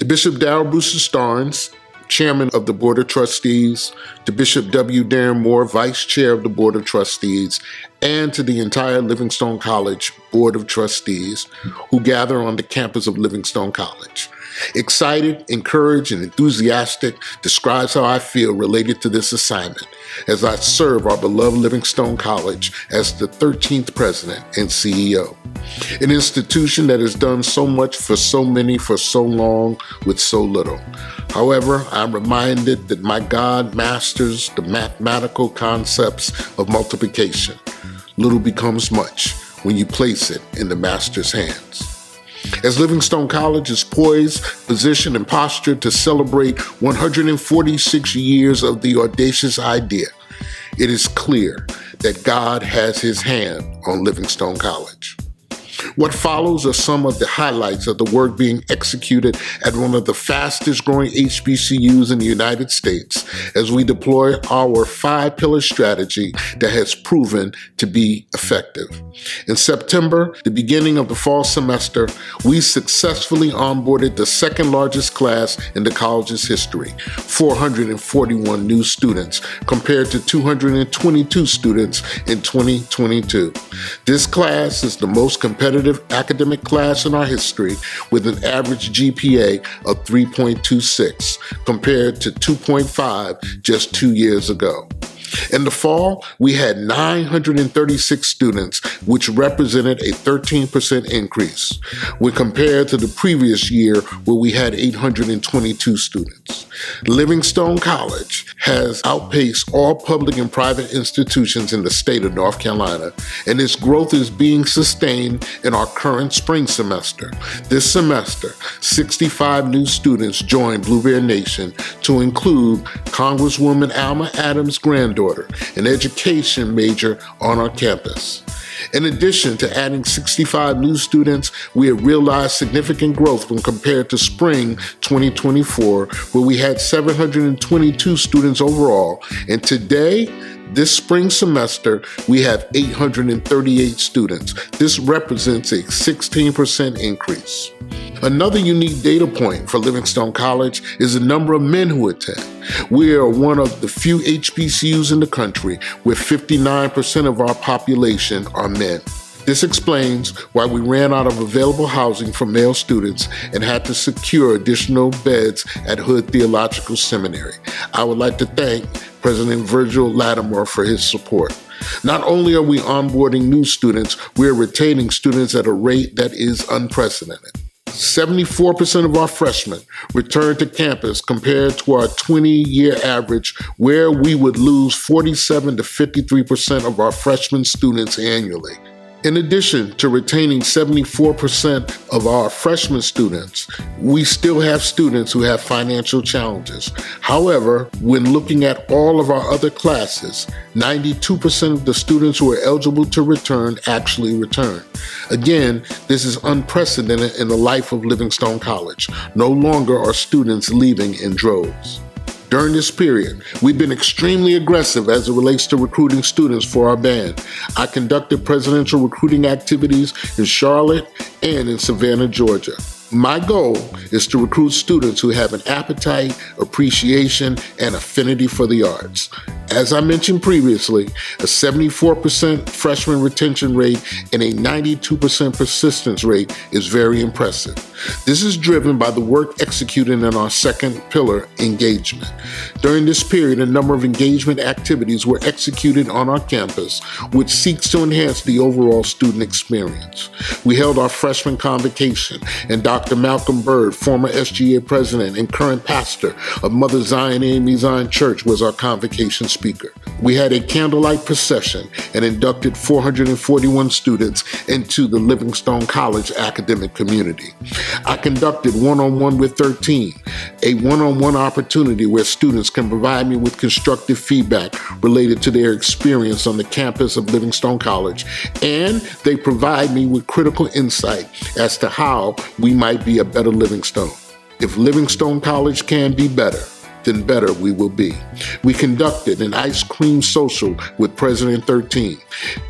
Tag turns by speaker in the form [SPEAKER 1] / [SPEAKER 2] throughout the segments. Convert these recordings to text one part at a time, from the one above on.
[SPEAKER 1] To Bishop Darrell Brewster Starnes, Chairman of the Board of Trustees, to Bishop W. Darren Moore, Vice Chair of the Board of Trustees, and to the entire Livingstone College Board of Trustees who gather on the campus of Livingstone College. Excited, encouraged, and enthusiastic describes how I feel related to this assignment as I serve our beloved Livingstone College as the 13th president and CEO. An institution that has done so much for so many for so long with so little. However, I'm reminded that my God masters the mathematical concepts of multiplication. Little becomes much when you place it in the master's hands. As Livingstone College is poised, positioned, and postured to celebrate 146 years of the audacious idea, it is clear that God has his hand on Livingstone College. What follows are some of the highlights of the work being executed at one of the fastest growing HBCUs in the United States as we deploy our 5-pillar strategy that has proven to be effective. In September, the beginning of the fall semester, we successfully onboarded the second largest class in the college's history, 441 new students compared to 222 students in 2022. This class is the most competitive academic class in our history with an average GPA of 3.26 compared to 2.5 just 2 years ago. In the fall, we had 936 students, which represented a 13% increase when compared to the previous year where we had 822 students. Livingstone College has outpaced all public and private institutions in the state of North Carolina, and its growth is being sustained in our current spring semester. This semester, 65 new students joined Blue Bear Nation to include Congresswoman Alma Adams' granddaughter, an education major on our campus. In addition to adding 65 new students, we have realized significant growth when compared to spring 2024, where we had 722 students overall, and today, this spring semester, we have 838 students. This represents a 16% increase. Another unique data point for Livingstone College is the number of men who attend. We are one of the few HBCUs in the country where 59% of our population are men. This explains why we ran out of available housing for male students and had to secure additional beds at Hood Theological Seminary. I would like to thank President Virgil Lattimore for his support. Not only are we onboarding new students, we are retaining students at a rate that is unprecedented. 74% of our freshmen return to campus compared to our 20-year average, where we would lose 47 to 53% of our freshman students annually. In addition to retaining 74% of our freshman students, we still have students who have financial challenges. However, when looking at all of our other classes, 92% of the students who are eligible to return actually return. Again, this is unprecedented in the life of Livingstone College. No longer are students leaving in droves. During this period, we've been extremely aggressive as it relates to recruiting students for our band. I conducted presidential recruiting activities in Charlotte and in Savannah, Georgia. My goal is to recruit students who have an appetite, appreciation, and affinity for the arts. As I mentioned previously, a 74% freshman retention rate and a 92% persistence rate is very impressive. This is driven by the work executed in our second pillar, engagement. During this period, a number of engagement activities were executed on our campus, which seeks to enhance the overall student experience. We held our freshman convocation, and Dr. Malcolm Bird, former SGA president and current pastor of Mother Zion AME Zion Church, was our convocation speaker. We had a candlelight procession and inducted 441 students into the Livingstone College academic community. I conducted One-on-One with 13, a one-on-one opportunity where students can provide me with constructive feedback related to their experience on the campus of Livingstone College, and they provide me with critical insight as to how we might be a better Livingstone. If Livingstone College can be better, then better we will be. We conducted an ice cream social with President 13.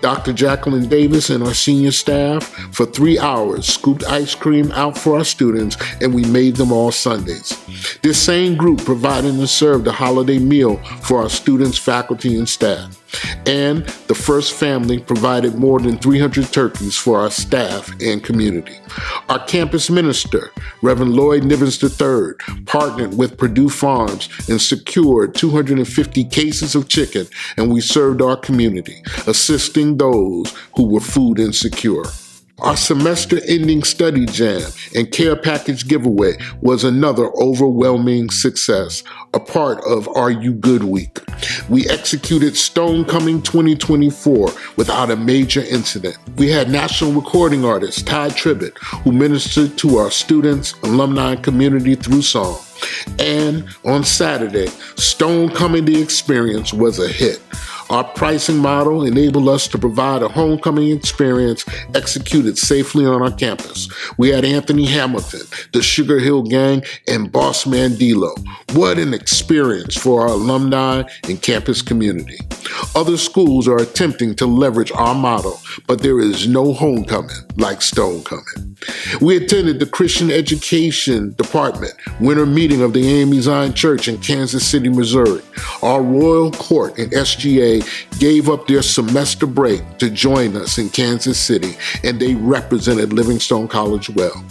[SPEAKER 1] Dr. Jacqueline Davis and our senior staff for 3 hours scooped ice cream out for our students, and we made them all Sundays. This same group provided and served a holiday meal for our students, faculty, and staff. And the First Family provided more than 300 turkeys for our staff and community. Our campus minister, Reverend Lloyd Nivens III, partnered with Purdue Farms and secured 250 cases of chicken, and we served our community, assisting those who were food insecure. Our semester-ending study jam and care package giveaway was another overwhelming success, a part of Are You Good Week. We executed Stonecoming 2024 without a major incident. We had national recording artist Ty Tribbett, who ministered to our students, alumni, and community through song. And on Saturday, Stonecoming the Experience was a hit. Our pricing model enabled us to provide a homecoming experience executed safely on our campus. We had Anthony Hamilton, the Sugar Hill Gang, and Boss Man D-Lo. What an experience for our alumni and campus community. Other schools are attempting to leverage our model, but there is no homecoming like Stonecoming. We attended the Christian Education Department winter meeting of the AME Zion Church in Kansas City, Missouri. Our Royal Court and SGA gave up their semester break to join us in Kansas City, and they represented Livingstone College well.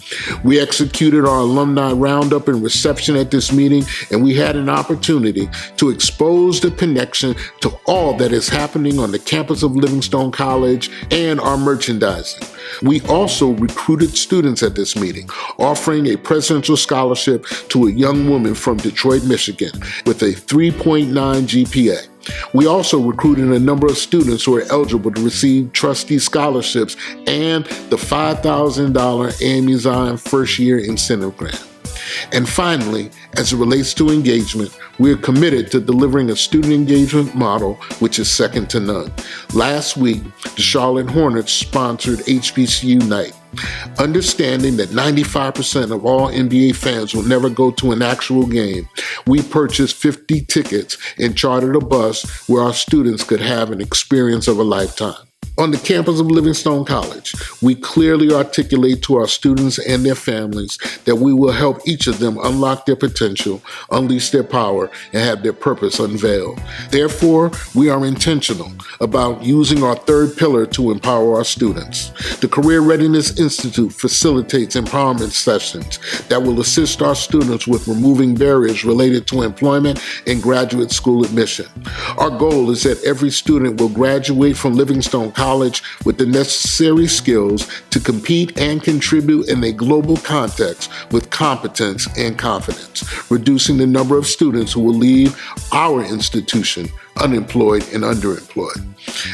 [SPEAKER 1] We executed our alumni roundup and reception at this meeting, and we had an opportunity to expose the connection to all that is happening on the campus of Livingstone College and our merchandising. We also recruited students at this meeting, offering a presidential scholarship to a young woman from Detroit, Michigan, with a 3.9 GPA. We also recruited a number of students who are eligible to receive trustee scholarships and the $5,000 AME Zion first year incentive grant. And finally, as it relates to engagement, we are committed to delivering a student engagement model which is second to none. Last week, the Charlotte Hornets sponsored HBCU Night. Understanding that 95% of all NBA fans will never go to an actual game, we purchased 50 tickets and chartered a bus where our students could have an experience of a lifetime. On the campus of Livingstone College, we clearly articulate to our students and their families that we will help each of them unlock their potential, unleash their power, and have their purpose unveiled. Therefore, we are intentional about using our third pillar to empower our students. The Career Readiness Institute facilitates empowerment sessions that will assist our students with removing barriers related to employment and graduate school admission. Our goal is that every student will graduate from Livingstone College with the necessary skills to compete and contribute in a global context with competence and confidence, reducing the number of students who will leave our institution unemployed and underemployed.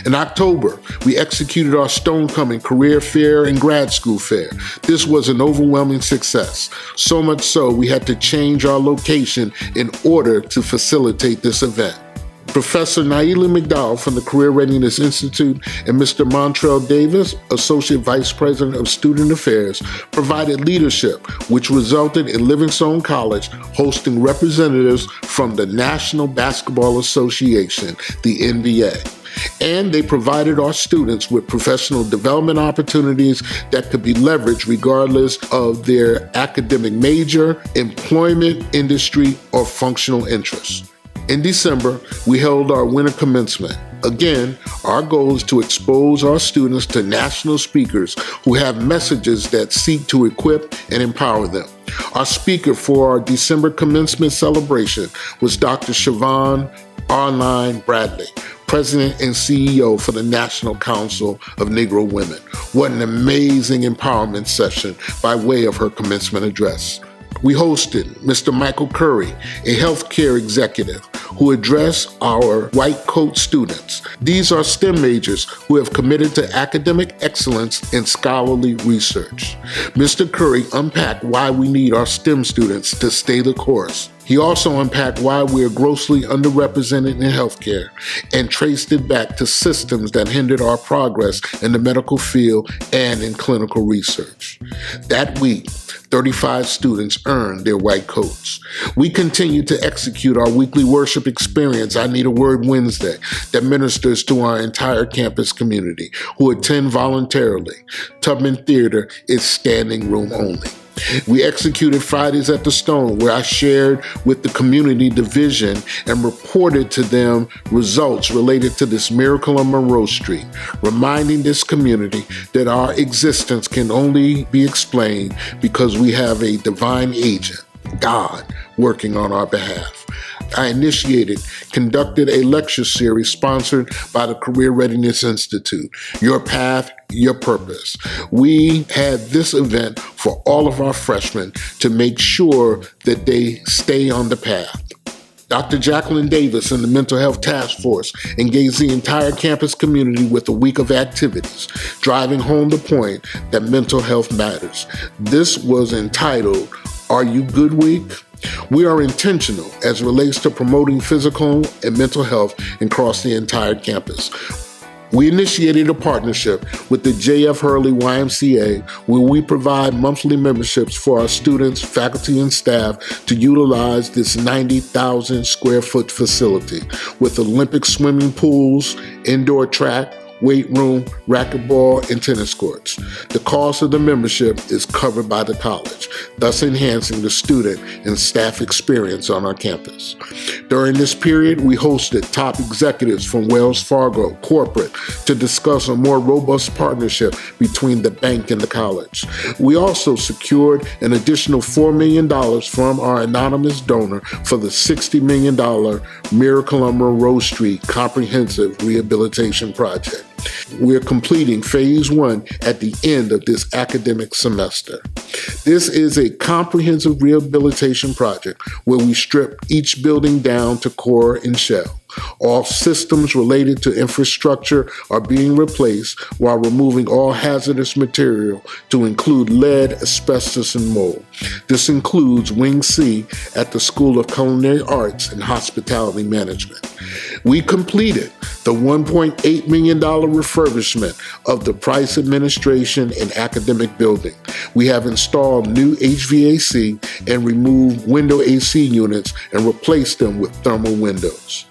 [SPEAKER 1] In October, we executed our Stonecoming Career Fair and Grad School Fair. This was an overwhelming success, so much so we had to change our location in order to facilitate this event. Professor Naila McDowell from the Career Readiness Institute and Mr. Montrell Davis, Associate Vice President of Student Affairs, provided leadership, which resulted in Livingstone College hosting representatives from the National Basketball Association, the NBA. And they provided our students with professional development opportunities that could be leveraged regardless of their academic major, employment, industry, or functional interests. In December, we held our winter commencement. Again, our goal is to expose our students to national speakers who have messages that seek to equip and empower them. Our speaker for our December commencement celebration was Dr. Siobhan Arline Bradley, President and CEO for the National Council of Negro Women. What an amazing empowerment session by way of her commencement address. We hosted Mr. Michael Curry, a healthcare executive, who addressed our white coat students. These are STEM majors who have committed to academic excellence and scholarly research. Mr. Curry unpacked why we need our STEM students to stay the course. He also unpacked why we are grossly underrepresented in healthcare and traced it back to systems that hindered our progress in the medical field and in clinical research. That week, 35 students earned their white coats. We continue to execute our weekly worship experience, I Need a Word Wednesday, that ministers to our entire campus community who attend voluntarily. Tubman Theater is standing room only. We executed Fridays at the Stone, where I shared with the community the vision and reported to them results related to this miracle on Monroe Street, reminding this community that our existence can only be explained because we have a divine agent, God, working on our behalf. I conducted a lecture series sponsored by the Career Readiness Institute, Your Path, Your Purpose. We had this event for all of our freshmen to make sure that they stay on the path. Dr. Jacqueline Davis and the Mental Health Task Force engaged the entire campus community with a week of activities, driving home the point that mental health matters. This was entitled, Are You Good Week? We are intentional as it relates to promoting physical and mental health across the entire campus. We initiated a partnership with the J.F. Hurley YMCA, where we provide monthly memberships for our students, faculty, and staff to utilize this 90,000 square foot facility with Olympic swimming pools, indoor track, weight room, racquetball, and tennis courts. The cost of the membership is covered by the college, thus enhancing the student and staff experience on our campus. During this period, we hosted top executives from Wells Fargo corporate to discuss a more robust partnership between the bank and the college. We also secured an additional $4 million from our anonymous donor for the $60 million Miracle on Monroe Street Comprehensive Rehabilitation Project. We're completing phase 1 at the end of this academic semester. This is a comprehensive rehabilitation project where we strip each building down to core and shell. All systems related to infrastructure are being replaced while removing all hazardous material to include lead, asbestos, and mold. This includes Wing C at the School of Culinary Arts and Hospitality Management. We completed the $1.8 million refurbishment of the Price Administration and Academic Building. We have installed new HVAC and removed window AC units and replaced them with thermal windows.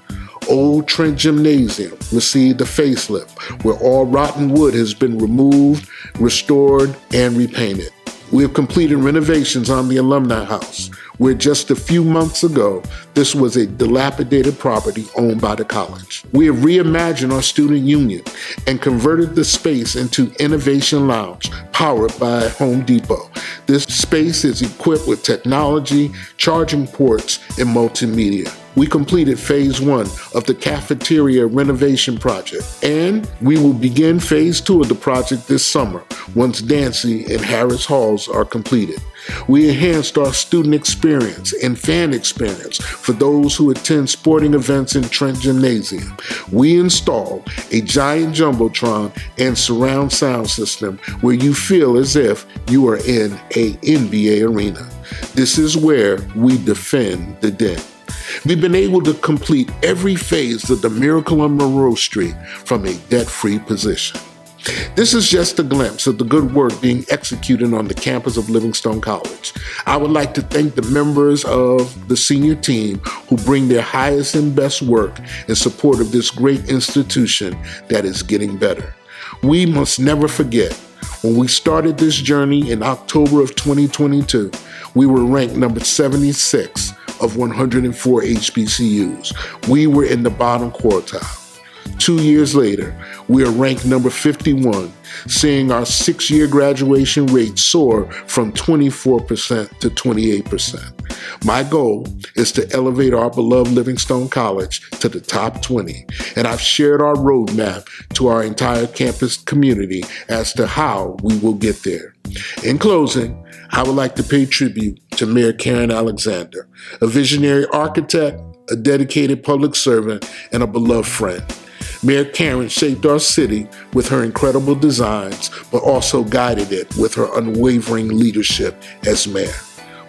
[SPEAKER 1] Old Trent Gymnasium received a facelift where all rotten wood has been removed, restored, and repainted. We have completed renovations on the Alumni House, where just a few months ago, this was a dilapidated property owned by the college. We have reimagined our student union and converted the space into Innovation Lounge, powered by Home Depot. This space is equipped with technology, charging ports, and multimedia. We completed phase 1 of the cafeteria renovation project, and we will begin phase 2 of the project this summer once Dancy and Harris Halls are completed. We enhanced our student experience and fan experience for those who attend sporting events in Trent Gymnasium. We installed a giant jumbotron and surround sound system where you feel as if you are in an NBA arena. This is where we defend the den. We've been able to complete every phase of the Miracle on Monroe Street from a debt-free position. This is just a glimpse of the good work being executed on the campus of Livingstone College. I would like to thank the members of the senior team who bring their highest and best work in support of this great institution that is getting better. We must never forget, when we started this journey in October of 2022, we were ranked number 76 of 104 HBCUs. We were in the bottom quartile. 2 years later, we are ranked number 51, seeing our 6-year graduation rate soar from 24% to 28%. My goal is to elevate our beloved Livingstone College to the top 20, and I've shared our roadmap to our entire campus community as to how we will get there. In closing, I would like to pay tribute to Mayor Karen Alexander, a visionary architect, a dedicated public servant, and a beloved friend. Mayor Karen shaped our city with her incredible designs, but also guided it with her unwavering leadership as mayor.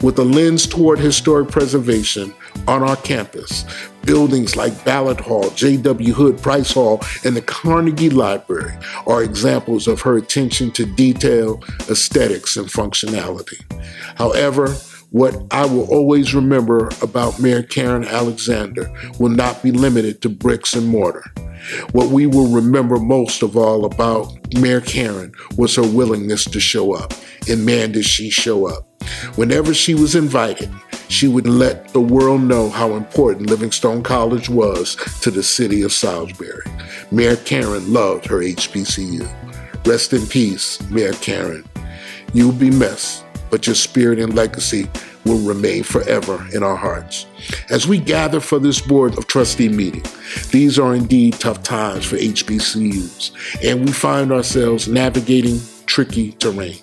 [SPEAKER 1] With a lens toward historic preservation on our campus, buildings like Ballard Hall, J.W. Hood Price Hall, and the Carnegie Library are examples of her attention to detail, aesthetics, and functionality. However, what I will always remember about Mayor Karen Alexander will not be limited to bricks and mortar. What we will remember most of all about Mayor Karen was her willingness to show up, and man, did she show up. Whenever she was invited, she would let the world know how important Livingstone College was to the city of Salisbury. Mayor Karen loved her HBCU. Rest in peace, Mayor Karen. You'll be missed, but your spirit and legacy will remain forever in our hearts. As we gather for this Board of Trustee meeting, these are indeed tough times for HBCUs, and we find ourselves navigating tricky terrain.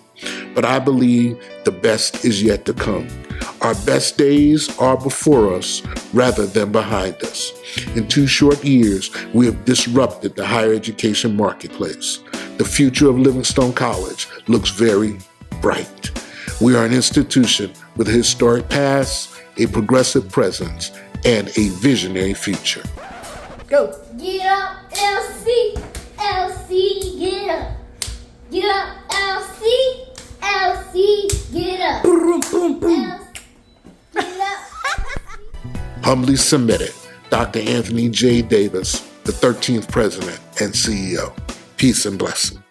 [SPEAKER 1] But I believe the best is yet to come. Our best days are before us rather than behind us. In 2 short years, we have disrupted the higher education marketplace. The future of Livingstone College looks very bright. We are an institution with a historic past, a progressive presence, and a visionary future.
[SPEAKER 2] Go. Get up, LC. LC, get up. Get up, LC. LC, get up.
[SPEAKER 3] Boom, boom, boom.
[SPEAKER 2] Get up.
[SPEAKER 1] Humbly submitted, Dr. Anthony J. Davis, the 13th President and CEO. Peace and blessing.